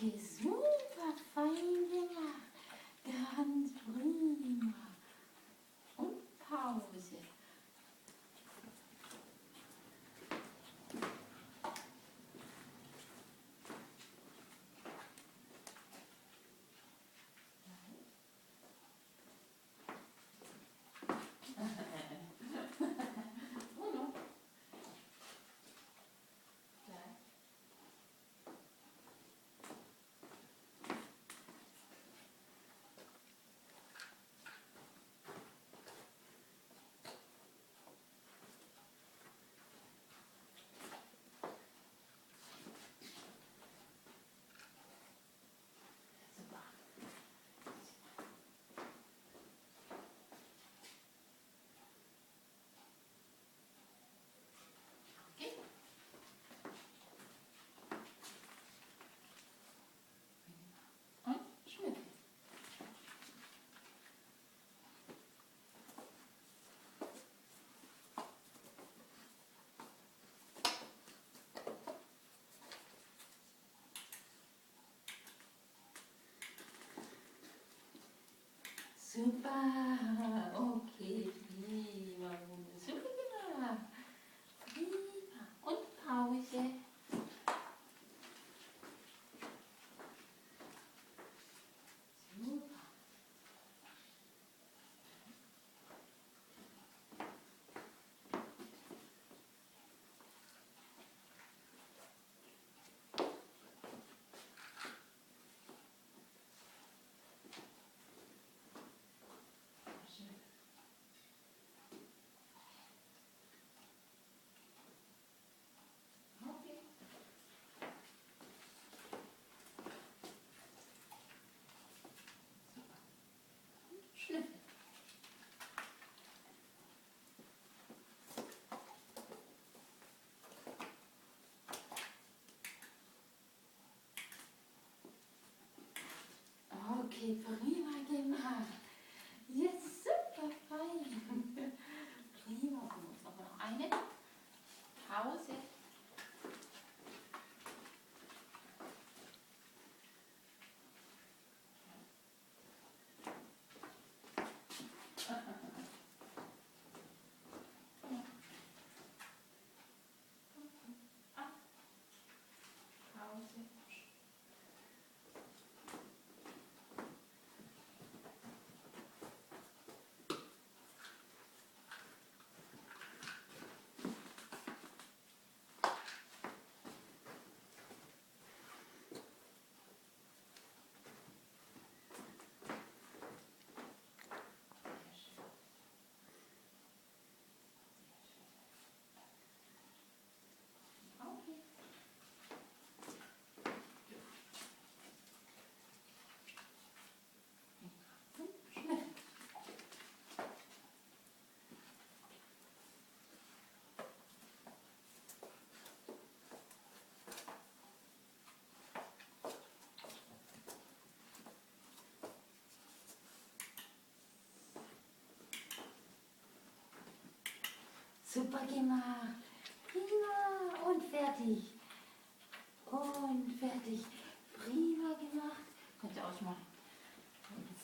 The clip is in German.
Okay, super fein gemacht. Ganz prima. Und Pause. Uno. Super. Okay. Und schnüffeln. Super, okay, prima, super gemacht. Prima. Und Pause. Super. Okay. Schnüffeln. Okay, prima gemacht. Jetzt super fein. Prima. Aber noch eine Pause. Pause. Okay. Schnüffeln. Super gemacht. Prima. Und fertig. Und fertig.